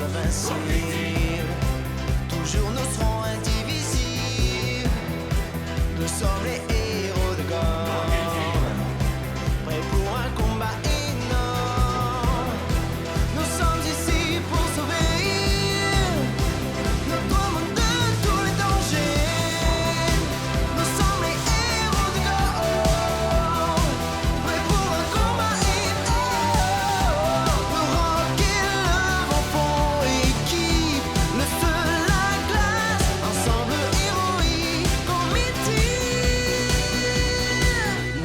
invincibles. Toujours nous serons indivisibles. Nous sommes les héros de Gorm, prêts pour un combat énorme. Nous sommes ici pour sauver notre monde de tous les dangers. Nous sommes les héros de Gorm, prêts pour un combat énorme. Le rock et le vent font équipe, le feu, la glace, ensemble héroïque, Gormity.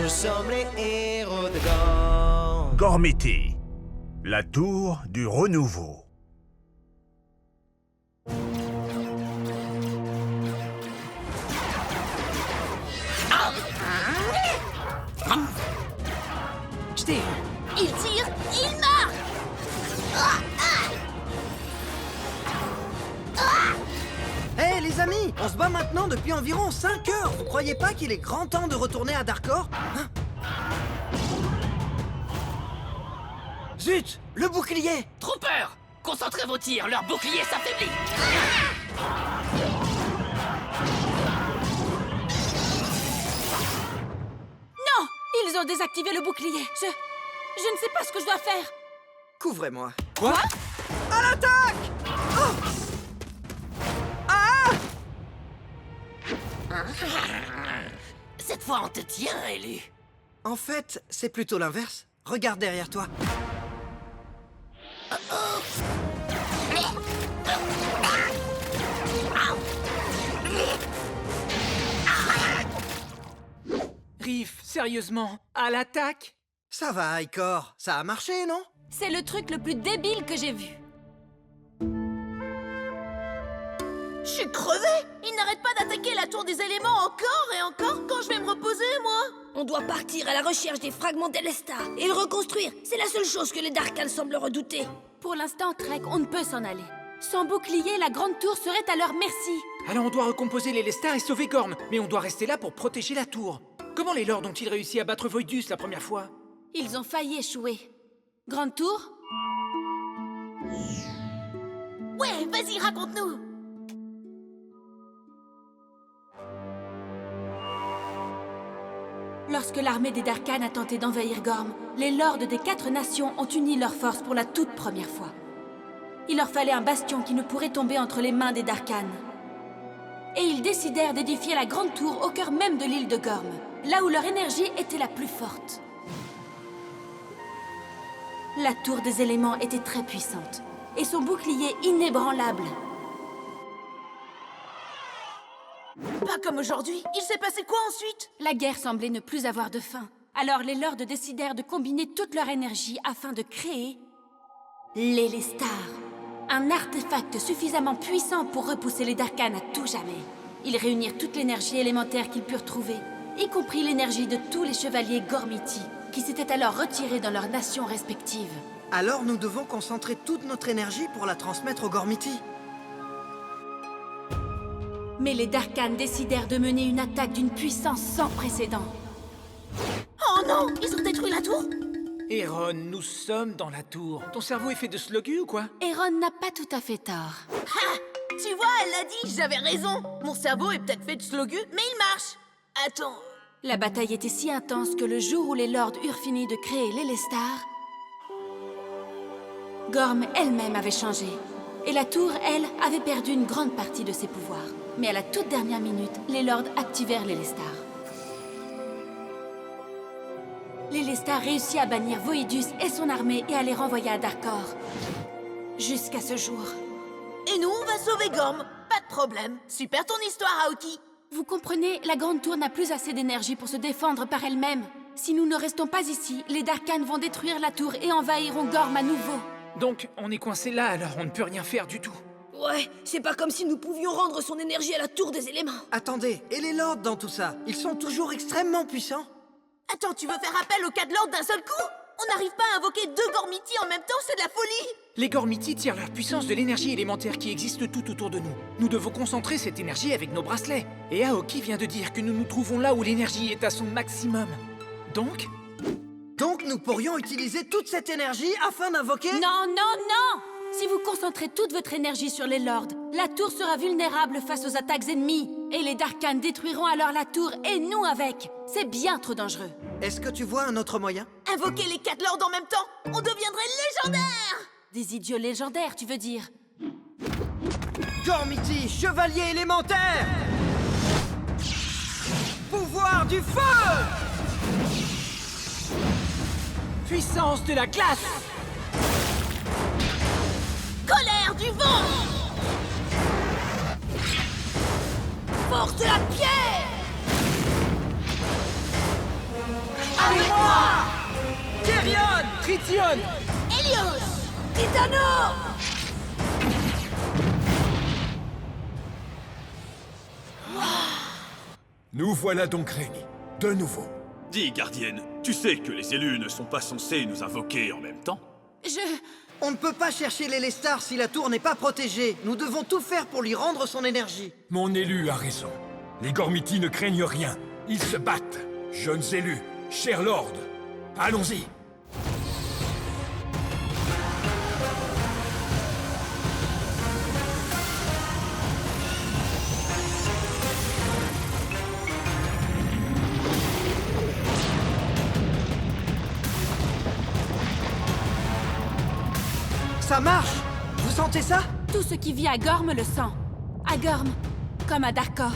Nous sommes les héros de Gorm. Gormity, la tour du renouveau. Je t'ai... Il tire, il marque. Hé les amis, on se bat maintenant depuis environ 5 heures. Vous croyez pas qu'il est grand temps de retourner à Darkor, hein? Zut, le bouclier! Trop peur! Concentrez vos tirs, leur bouclier s'affaiblit! Non, ils ont désactivé le bouclier. Je ne sais pas ce que je dois faire. Couvrez-moi. Quoi? À l'attaque! Oh! Ah! Cette fois, on te tient, élu. En fait, c'est plutôt l'inverse. Regarde derrière toi. Riff, sérieusement, à l'attaque? Ça va, Icor. Ça a marché, non? C'est le truc le plus débile que j'ai vu. Je suis crevée! Il n'arrête pas d'attaquer la tour des éléments encore et encore quand je vais me reposer, moi! On doit partir à la recherche des fragments d'Elestar et le reconstruire. C'est la seule chose que les Darkans semblent redouter. Pour l'instant, Trek, on ne peut s'en aller. Sans bouclier, la grande tour serait à leur merci. Alors on doit recomposer les Lestar et sauver Gorm, mais on doit rester là pour protéger la tour. Comment les lords ont-ils réussi à battre Voidus la première fois? Ils ont failli échouer. Grande tour? Ouais, vas-y, raconte-nous! Lorsque l'armée des Darkans a tenté d'envahir Gorm, les lords des 4 nations ont uni leurs forces pour la toute première fois. Il leur fallait un bastion qui ne pourrait tomber entre les mains des Darkans. Et ils décidèrent d'édifier la grande tour au cœur même de l'île de Gorm, là où leur énergie était la plus forte. La tour des éléments était très puissante, et son bouclier inébranlable. Pas comme aujourd'hui. Il s'est passé quoi ensuite? La guerre semblait ne plus avoir de fin. Alors les lords décidèrent de combiner toute leur énergie afin de créer l'Elestar. Un artefact suffisamment puissant pour repousser les Darkans à tout jamais. Ils réunirent toute l'énergie élémentaire qu'ils purent trouver, y compris l'énergie de tous les chevaliers Gormity, qui s'étaient alors retirés dans leurs nations respectives. Alors nous devons concentrer toute notre énergie pour la transmettre au Gormity. Mais les Darkans décidèrent de mener une attaque d'une puissance sans précédent. Oh non! Ils ont détruit la tour? Eron, nous sommes dans la tour. Ton cerveau est fait de slogu ou quoi? Eron n'a pas tout à fait tort. Ha! Tu vois, elle l'a dit, j'avais raison! Mon cerveau est peut-être fait de slogu, mais il marche! Attends... La bataille était si intense que le jour où les lords eurent fini de créer l'Elestar, Gorm elle-même avait changé. Et la tour, elle, avait perdu une grande partie de ses pouvoirs. Mais à la toute dernière minute, les lords activèrent l'Elestar. L'Elestar réussit à bannir Voidus et son armée et à les renvoyer à Darkor. Jusqu'à ce jour. Et nous, on va sauver Gorm. Pas de problème. Super ton histoire, Aoki. Vous comprenez, la grande tour n'a plus assez d'énergie pour se défendre par elle-même. Si nous ne restons pas ici, les Darkans vont détruire la tour et envahiront Gorm à nouveau. Donc, on est coincé là, alors on ne peut rien faire du tout. Ouais, c'est pas comme si nous pouvions rendre son énergie à la tour des éléments. Attendez, et les lords dans tout ça? Ils sont toujours extrêmement puissants. Attends, tu veux faire appel au 4 lords d'un seul coup? On n'arrive pas à invoquer 2 Gormity en même temps, c'est de la folie! Les Gormity tirent leur puissance de l'énergie élémentaire qui existe tout autour de nous. Nous devons concentrer cette énergie avec nos bracelets. Et Aoki vient de dire que nous nous trouvons là où l'énergie est à son maximum. Donc nous pourrions utiliser toute cette énergie afin d'invoquer... Non, non, non! Si vous concentrez toute votre énergie sur les lords, la tour sera vulnérable face aux attaques ennemies. Et les Darkans détruiront alors la tour et nous avec. C'est bien trop dangereux. Est-ce que tu vois un autre moyen? Invoquer les 4 lords en même temps, on deviendrait légendaire! Des idiots légendaires, tu veux dire? Gormiti, chevalier élémentaire! Pouvoir du feu! Puissance de la glace! Colère du vent! Force de la pierre! Avec moi! Therion! Tritium! Helios! Titano! Nous voilà donc réunis, de nouveau. Dis, gardienne, tu sais que les élus ne sont pas censés nous invoquer en même temps? On ne peut pas chercher les Lestar si la tour n'est pas protégée. Nous devons tout faire pour lui rendre son énergie. Mon élu a raison. Les Gormiti ne craignent rien. Ils se battent. Jeunes élus, chers lords, allons-y. Ça marche! Vous sentez ça? Tout ce qui vit à Gorm le sent. À Gorm, comme à Darkor.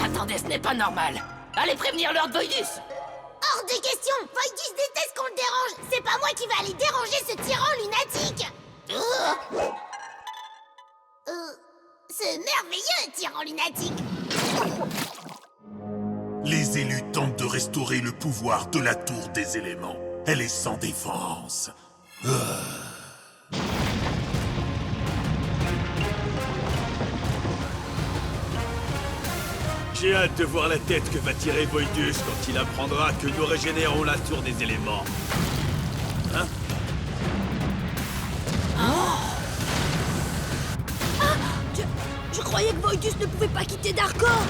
Attendez, ce n'est pas normal. Allez prévenir Lord Voidus. Hors de question! Voidus déteste qu'on le dérange! C'est pas moi qui vais aller déranger ce tyran lunatique! Ce merveilleux tyran lunatique! Les élus tentent de restaurer le pouvoir de la tour des éléments. Elle est sans défense. J'ai hâte de voir la tête que va tirer Voidus quand il apprendra que nous régénérons la tour des éléments. Hein? Je croyais que Voidus ne pouvait pas quitter Darkor!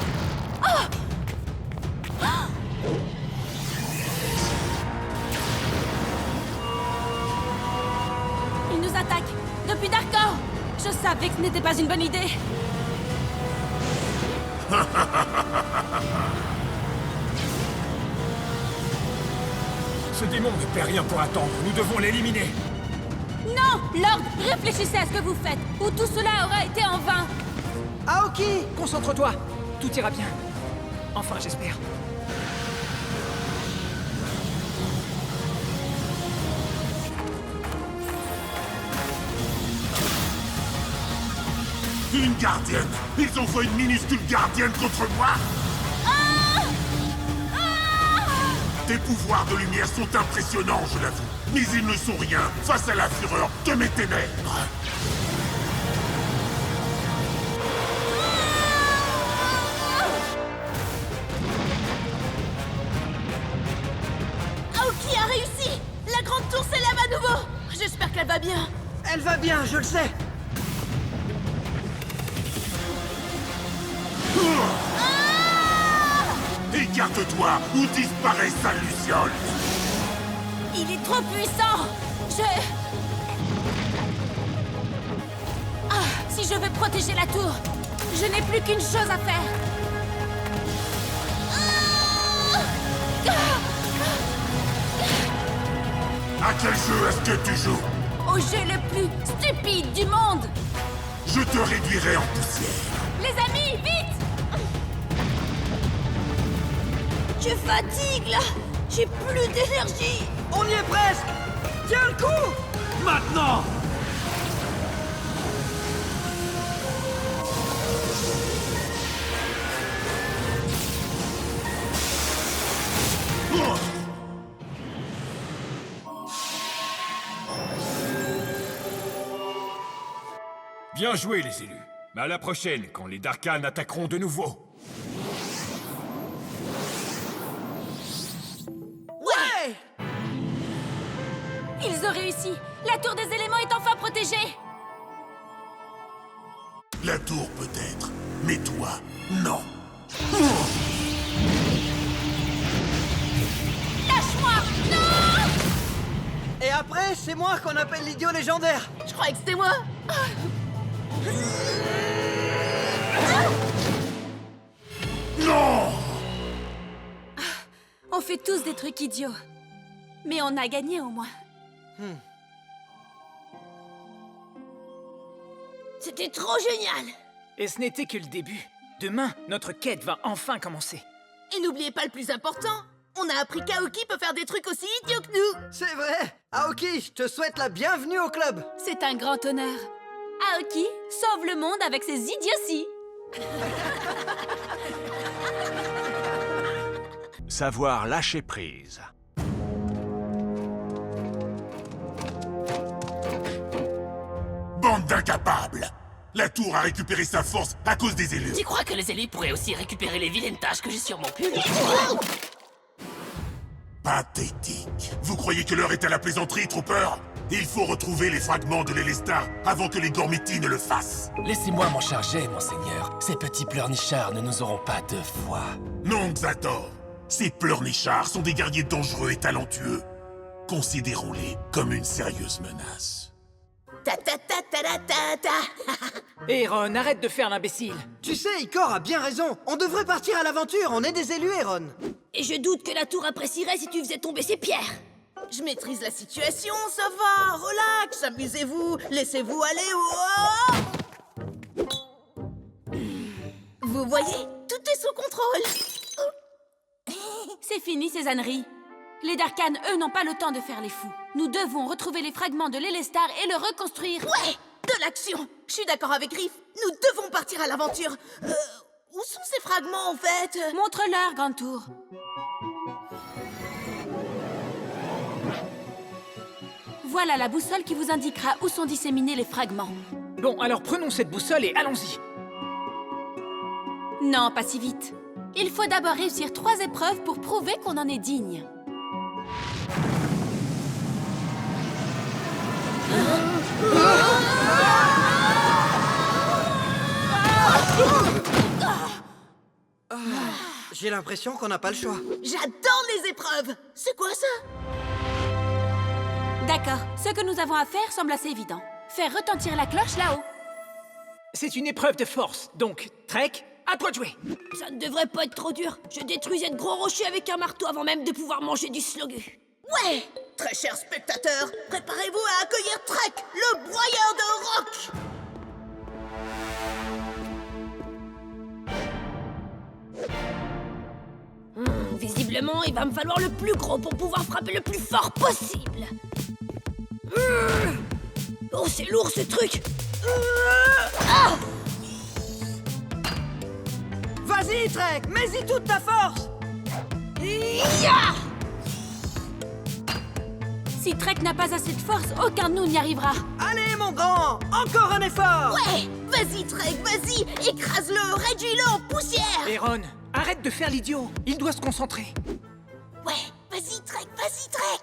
Il nous attaque depuis Darkor. Je savais que ce n'était pas une bonne idée. Ce démon ne fait rien pour attendre. Nous devons l'éliminer. Non, Lord, réfléchissez à ce que vous faites, ou tout cela aura été en vain. Aoki! Concentre-toi! Tout ira bien. Enfin, j'espère. Une gardienne! Ils ont fait une minuscule gardienne contre moi! Tes pouvoirs de lumière sont impressionnants, je l'avoue. Mais ils ne sont rien face à la fureur de mes ténèbres. Aoki a réussi! La grande tour s'élève à nouveau! J'espère qu'elle va bien. Elle va bien, je le sais! Écarte-toi ou disparaît, sale luciole! Il est trop puissant. Si je veux protéger la tour, je n'ai plus qu'une chose à faire. À quel jeu est-ce que tu joues? Au jeu le plus stupide du monde. Je te réduirai en poussière. Les amis, vite! Je fatigue là! J'ai plus d'énergie! On y est presque! Tiens le coup! Maintenant! Bien joué, les élus. Mais à la prochaine, quand les Darkans attaqueront de nouveau. Ouais! Ils ont réussi. La tour des éléments est enfin protégée. La tour peut-être, mais toi, non. Lâche-moi! Non! Hé, c'est moi qu'on appelle l'idiot légendaire. Je croyais que c'était moi. Non! On fait tous des trucs idiots. Mais on a gagné au moins. C'était trop génial. Et ce n'était que le début. Demain, notre quête va enfin commencer. Et n'oubliez pas le plus important. On a appris qu'Aoki peut faire des trucs aussi idiots que nous. C'est vrai. Aoki, je te souhaite la bienvenue au club. C'est un grand honneur. Aoki sauve le monde avec ses idioties. Savoir lâcher prise. Bande d'incapables! La tour a récupéré sa force à cause des élus. Tu crois que les élus pourraient aussi récupérer les vilaines taches que j'ai sur mon pull? Pathétique. Vous croyez que l'heure est à la plaisanterie, Trooper? Il faut retrouver les fragments de l'Elestar avant que les Gormiti ne le fassent. Laissez-moi m'en charger, monseigneur. Ces petits pleurnichards ne nous auront pas 2 fois. Non, Xator. Ces pleurnichards sont des guerriers dangereux et talentueux. Considérons-les comme une sérieuse menace. Ta ta ta ta ta ta ta. Aaron, arrête de faire l'imbécile. Tu sais, Icor a bien raison. On devrait partir à l'aventure. On est des élus, Aaron. Et je doute que la tour apprécierait si tu faisais tomber ses pierres. Je maîtrise la situation, ça va. Relax, amusez-vous. Laissez-vous aller. Oh. Vous voyez, tout est sous contrôle. C'est fini ces âneries. Les Darkhan, eux, n'ont pas le temps de faire les fous. Nous devons retrouver les fragments de l'Elestar et le reconstruire. Ouais, de l'action. Je suis d'accord avec Riff. Nous devons partir à l'aventure. Où sont ces fragments, en fait? Montre-leur, Grand Tour. Voilà la boussole qui vous indiquera où sont disséminés les fragments. Bon, alors prenons cette boussole et allons-y. Non, pas si vite. Il faut d'abord réussir 3 épreuves pour prouver qu'on en est digne. J'ai l'impression qu'on n'a pas le choix. J'adore les épreuves. C'est quoi ça? D'accord, ce que nous avons à faire semble assez évident. Faire retentir la cloche là-haut. C'est une épreuve de force, donc, Trek, à toi de jouer. Ça ne devrait pas être trop dur. Je détruisais de gros rochers avec un marteau avant même de pouvoir manger du slogu. Ouais! Très chers spectateurs, préparez-vous à accueillir Trek, le broyeur de roc! Visiblement, il va me falloir le plus gros pour pouvoir frapper le plus fort possible. Oh, c'est lourd ce truc! Ah! Vas-y, Trek, mets-y toute ta force. Ya! Si Trek n'a pas assez de force, aucun de nous n'y arrivera. Allez, mon grand, encore un effort. Ouais! Vas-y, Trek, vas-y! Écrase-le, réduis-le en poussière! Aaron, arrête de faire l'idiot. Il doit se concentrer. Ouais, vas-y, Trek, vas-y, Trek!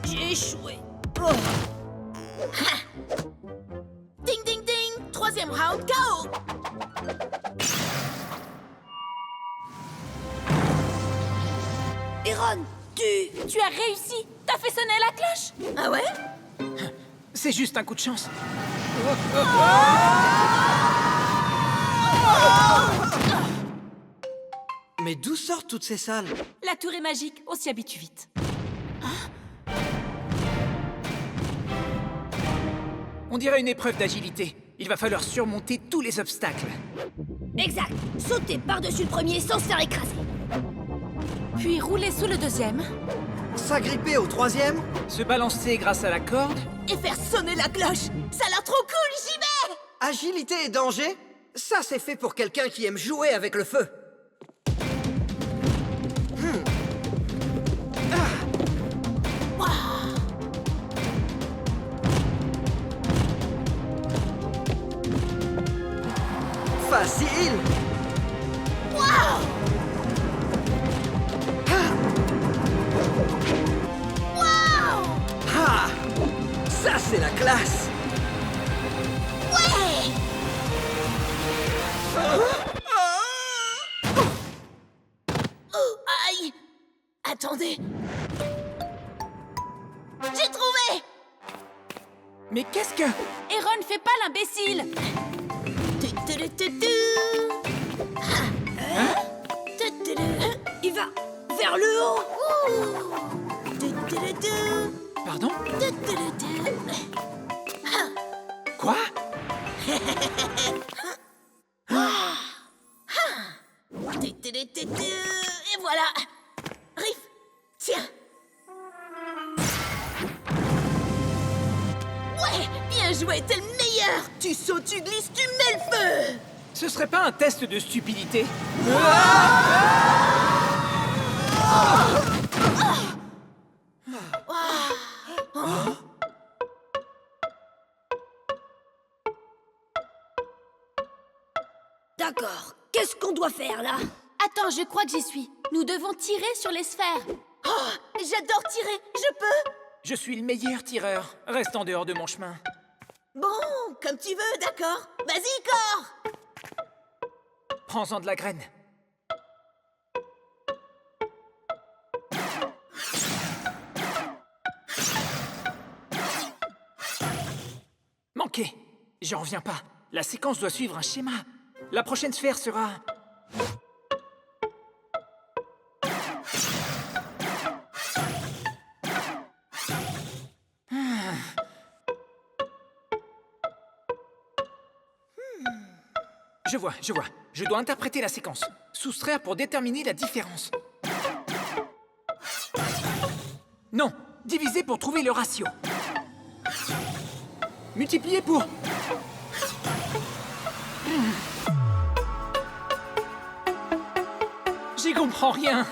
J'ai échoué. Oh. Ding, ding, ding! 3e round KO! Aaron, Tu as réussi. T'as fait sonner la cloche. Ah ouais? C'est juste un coup de chance. Mais d'où sortent toutes ces salles? La tour est magique, on s'y habitue vite. On dirait une épreuve d'agilité. Il va falloir surmonter tous les obstacles. Exact! Sauter par-dessus le premier sans se faire écraser. Puis rouler sous le 2e. S'agripper au 3e? Se balancer grâce à la corde. Et faire sonner la cloche! Ça a l'air trop cool, j'y vais! Agilité et danger? Ça, c'est fait pour quelqu'un qui aime jouer avec le feu. Facile! Waouh! Waouh! Ah! Ça, c'est la classe! Ouais! Attendez. J'ai trouvé! Mais qu'est-ce que... Aaron, fais pas l'imbécile! Il va vers le haut. Pardon? Quoi? Et voilà. Riff, tiens. Ouais, bien joué, t'es le meilleur. Tu sautes, tu glisses, tu mets le feu. Ce serait pas un test de stupidité? D'accord, qu'est-ce qu'on doit faire là? Attends, je crois que j'y suis. Nous devons tirer sur les sphères. Oh, j'adore tirer, je peux? Je suis le meilleur tireur. Reste en dehors de mon chemin. Bon, comme tu veux, d'accord. Vas-y, corps. Prends-en de la graine. Manqué. J'en reviens pas. La séquence doit suivre un schéma. La prochaine sphère sera... Je vois. Je dois interpréter la séquence. Soustraire pour déterminer la différence. Non, diviser pour trouver le ratio. Multiplier pour... J'y comprends rien.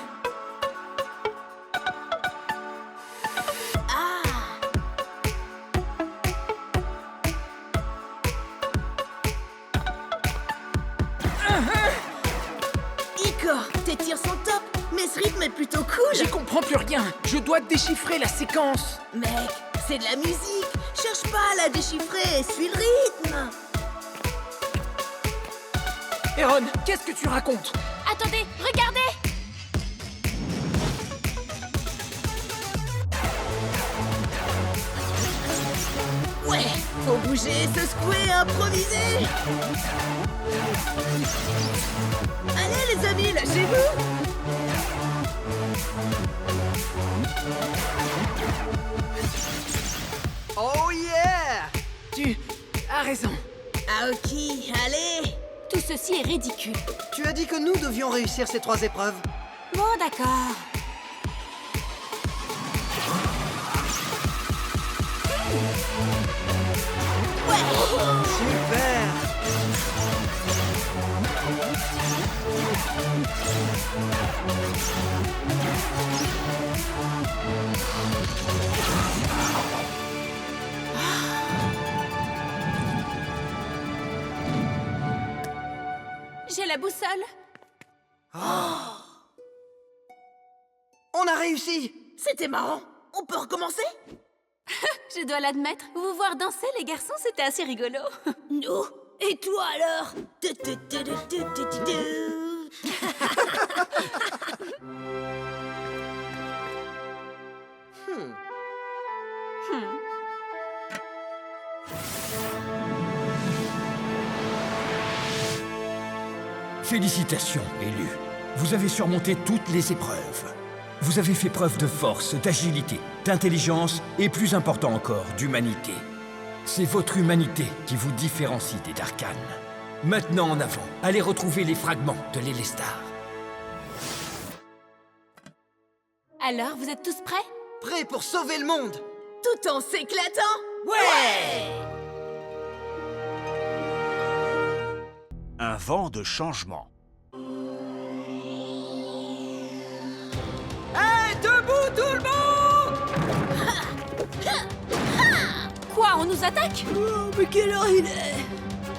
Tes tirs sont top, mais ce rythme est plutôt cool. J'y comprends plus rien. Je dois déchiffrer la séquence. Mec, c'est de la musique. Cherche pas à la déchiffrer, suis le rythme. Aaron, qu'est-ce que tu racontes? Attendez, regardez! Ouais, faut bouger, se secouer, improviser. Allez les amis, lâchez-vous. Oh yeah! Tu as raison. Aoki, allez. Tout ceci est ridicule. Tu as dit que nous devions réussir ces 3 épreuves. Bon, d'accord. Super! J'ai la boussole. On a réussi! C'était marrant. On peut recommencer? Je dois l'admettre, vous voir danser, les garçons, c'était assez rigolo. Nous? Et toi alors? Félicitations, élu. Vous avez surmonté toutes les épreuves. Vous avez fait preuve de force, d'agilité, d'intelligence et, plus important encore, d'humanité. C'est votre humanité qui vous différencie des Darkhan. Maintenant en avant, allez retrouver les fragments de l'Elestar. Alors, vous êtes tous prêts? Prêt pour sauver le monde! Tout en s'éclatant? Ouais! Un vent de changement. Hey, debout tout le monde! Quoi, on nous attaque? Oh, mais quelle heure il est?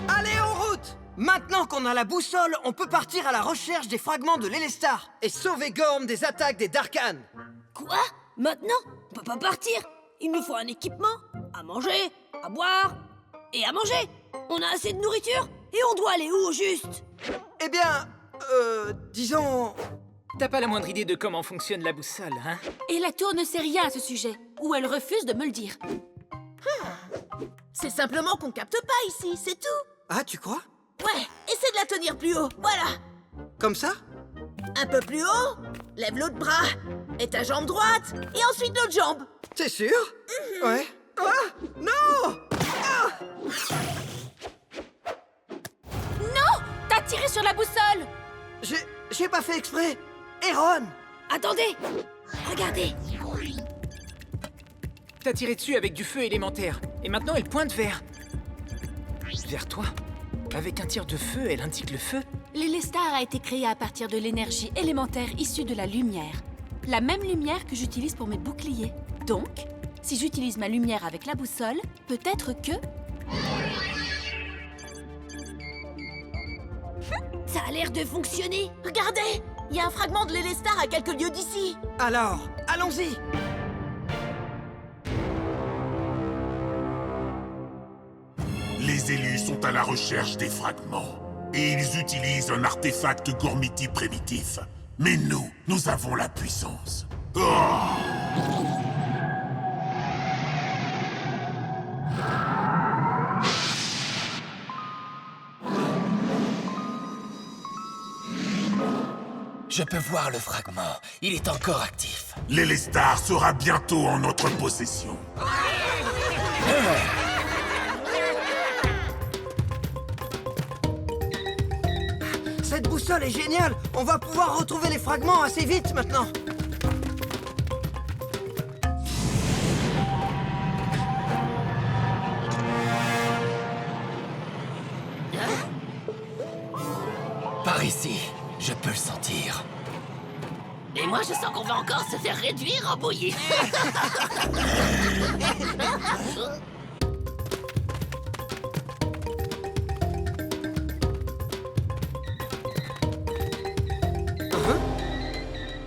Allez, en route! Maintenant qu'on a la boussole, on peut partir à la recherche des fragments de l'Elestar et sauver Gorm des attaques des Darkhan. Quoi? Maintenant? On peut pas partir. Il nous faut un équipement, à manger, à boire et à manger. On a assez de nourriture et on doit aller où, au juste? Eh bien, disons... T'as pas la moindre idée de comment fonctionne la boussole, hein? Et la tour ne sait rien à ce sujet, ou elle refuse de me le dire. C'est simplement qu'on capte pas ici, c'est tout. Ah, tu crois? Ouais, essaie de la tenir plus haut, voilà. Comme ça? Un peu plus haut, lève l'autre bras, et ta jambe droite, et ensuite l'autre jambe. T'es sûr? Ouais. Ah! Non! Non! T'as tiré sur la boussole! J'ai pas fait exprès! Aaron! Attendez! Regardez! T'as tiré dessus avec du feu élémentaire, et maintenant elle pointe vers toi. Avec un tir de feu, elle indique le feu. L'Élestar a été créé à partir de l'énergie élémentaire issue de la lumière. La même lumière que j'utilise pour mes boucliers. Donc, si j'utilise ma lumière avec la boussole, peut-être que... Ça a l'air de fonctionner. Regardez! Il y a un fragment de l'Élestar à quelques lieues d'ici. Alors, allons-y! Les élus sont à la recherche des fragments. Et ils utilisent un artefact Gormiti primitif. Mais nous avons la puissance. Oh! Je peux voir le fragment. Il est encore actif. L'Élestar sera bientôt en notre possession. Cette boussole est géniale! On va pouvoir retrouver les fragments assez vite maintenant! Par ici, je peux le sentir. Et moi, je sens qu'on va encore se faire réduire en bouillie.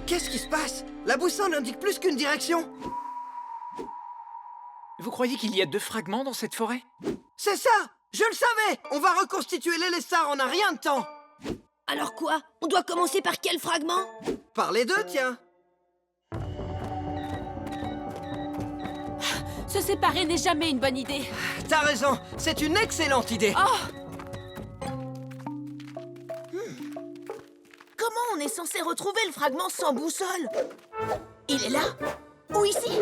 Qu'est-ce qui se passe? La boussole indique plus qu'une direction! Vous croyez qu'il y a 2 fragments dans cette forêt? C'est ça! Je le savais! On va reconstituer l'Élestar en un rien de temps! Alors quoi? On doit commencer par quel fragment? Par les deux, tiens! Se séparer n'est jamais une bonne idée. T'as raison, c'est une excellente idée! Oh! Comment on est censé retrouver le fragment sans boussole? Il est là? Ou ici?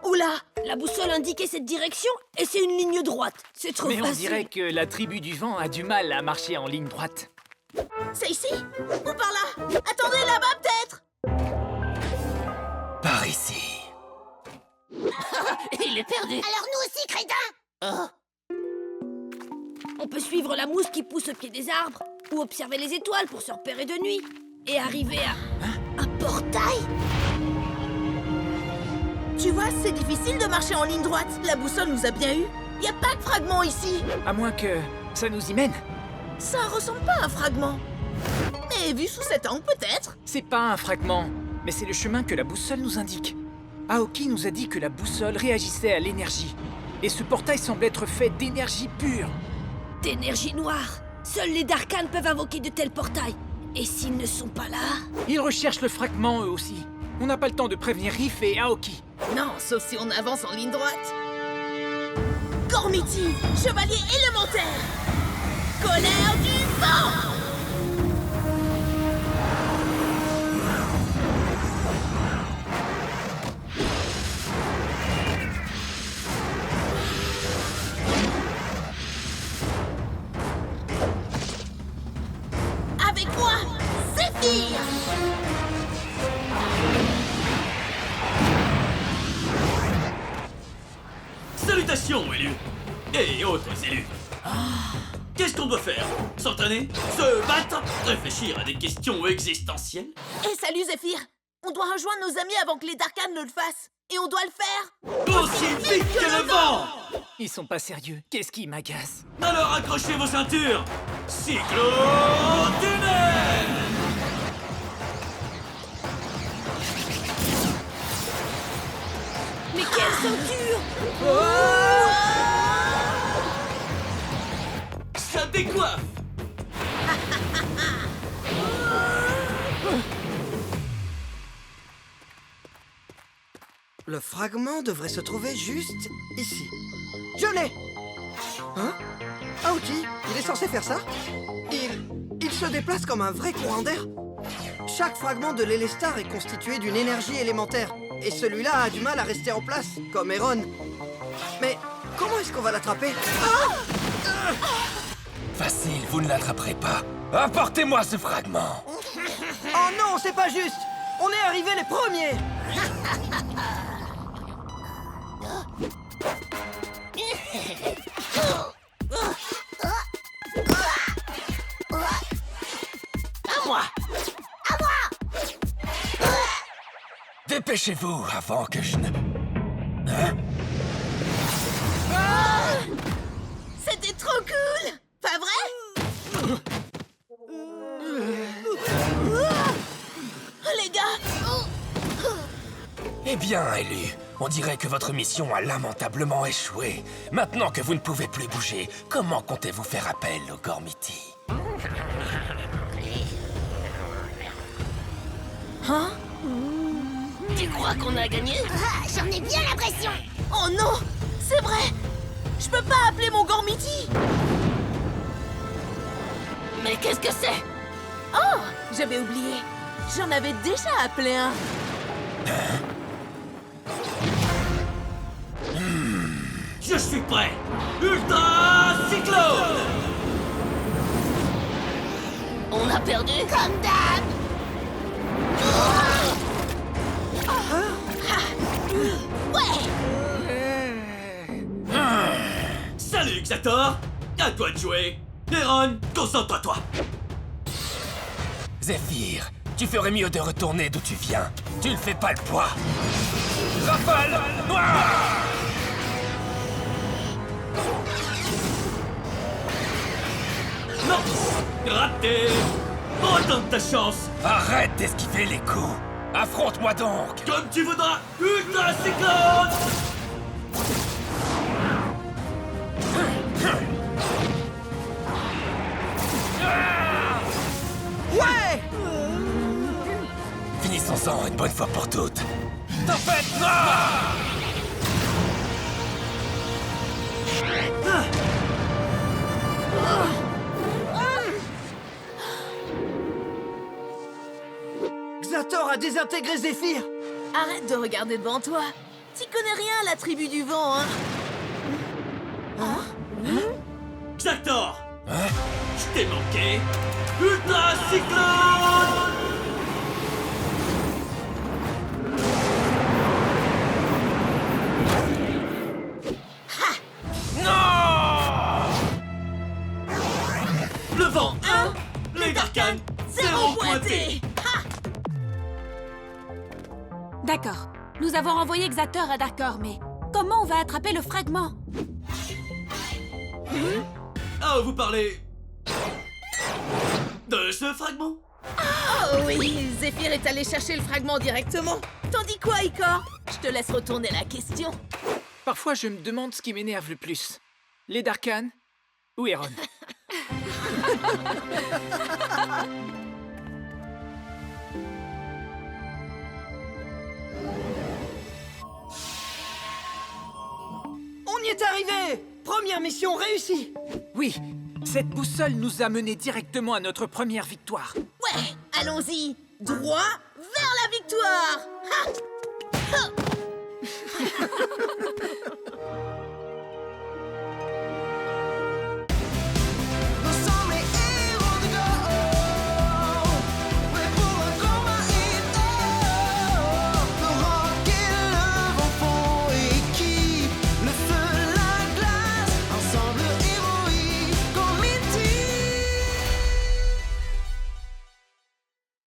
Ou là? La boussole indiquait cette direction et c'est une ligne droite. C'est trop Mais facile. on dirait que la tribu du vent a du mal à marcher en ligne droite. C'est ici? Ou par là? Attendez, là-bas peut-être? Par ici. Il est perdu. Alors nous aussi, crétin! On peut suivre la mousse qui pousse au pied des arbres, ou observer les étoiles pour se repérer de nuit, et arriver à... un portail? Tu vois, c'est difficile de marcher en ligne droite. La boussole nous a bien eu. Y a pas de fragment ici. À moins que ça nous y mène. Ça ressemble pas à un fragment. Mais vu sous cet angle, peut-être. C'est pas un fragment, mais c'est le chemin que la boussole nous indique. Aoki nous a dit que la boussole réagissait à l'énergie. Et ce portail semble être fait d'énergie pure. D'énergie noire. Seuls les Darkans peuvent invoquer de tels portails. Et s'ils ne sont pas là... Ils recherchent le fragment, eux aussi. On n'a pas le temps de prévenir Riff et Aoki. Non, sauf si on avance en ligne droite. Gormiti, chevalier élémentaire. Colère du vent. Avec moi, Zéphyr. Salutations, élus! Et autres élus! Qu'est-ce qu'on doit faire? S'entraîner? Se battre? Réfléchir à des questions existentielles? Et salut Zéphyr. On doit rejoindre nos amis avant que les Darkans ne le fassent. Et on doit le faire Aussi vite que le vent! Ils sont pas sérieux. Qu'est-ce qui m'agace? Alors accrochez vos ceintures! Cyclo-tunnel! Mais quelle ceinture! Ça décoiffe! Le fragment devrait se trouver juste ici. Je l'ai! Hein? Aoki, il est censé faire ça? Il se déplace comme un vrai courant d'air. Chaque fragment de l'Élestar est constitué d'une énergie élémentaire. Et celui-là a du mal à rester en place, comme Eron. Mais comment est-ce qu'on va l'attraper? Facile, vous ne l'attraperez pas. Apportez-moi ce fragment. Oh non, c'est pas juste! On est arrivés les premiers! À moi! Dépêchez-vous avant que je ne... Hein? C'était trop cool! Pas vrai? Les gars! Eh bien, Élu, on dirait que votre mission a lamentablement échoué. Maintenant que vous ne pouvez plus bouger, comment comptez-vous faire appel au Gormiti? Hein? Tu crois qu'on a gagné? Ah, j'en ai bien l'impression. Oh non! C'est vrai! Je peux pas appeler mon Gormiti! Mais qu'est-ce que c'est? Oh! J'avais oublié. J'en avais déjà appelé un. Je suis prêt. Ultra Cyclone! On a perdu? Comme d'hab. Salut, Xator! À toi de jouer. Eron, concentre-toi. Zéphyr, tu ferais mieux de retourner d'où tu viens. Tu ne fais pas le poids. Rafale noire! Non! Raté! Retente ta chance! Arrête d'esquiver les coups. Affronte-moi donc. Comme tu voudras! Ultra Cyclone! Ouais! Finissons-en une bonne fois pour toutes. Tempête noire! Xator a désintégré Zéphyr! Arrête de regarder devant toi. T'y connais rien à la tribu du vent, hein? Xator! Hein? Je t'ai manqué! Ultra Cyclone! Non! Le vent 1, les Darkans 0 pointé! D'accord. Nous avons envoyé Xator à Darkor, mais comment on va attraper le fragment? Ah, vous parlez... de ce fragment? Oh oui, Zéphyr est allé chercher le fragment directement. T'en dis quoi, Ikor? Je te laisse retourner la question. Parfois, je me demande ce qui m'énerve le plus. Les Darkans ou Eron? On y est arrivé! Première mission réussie! Oui, cette boussole nous a menés directement à notre première victoire. Ouais, allons-y. Droit vers la victoire. Ha! Ha!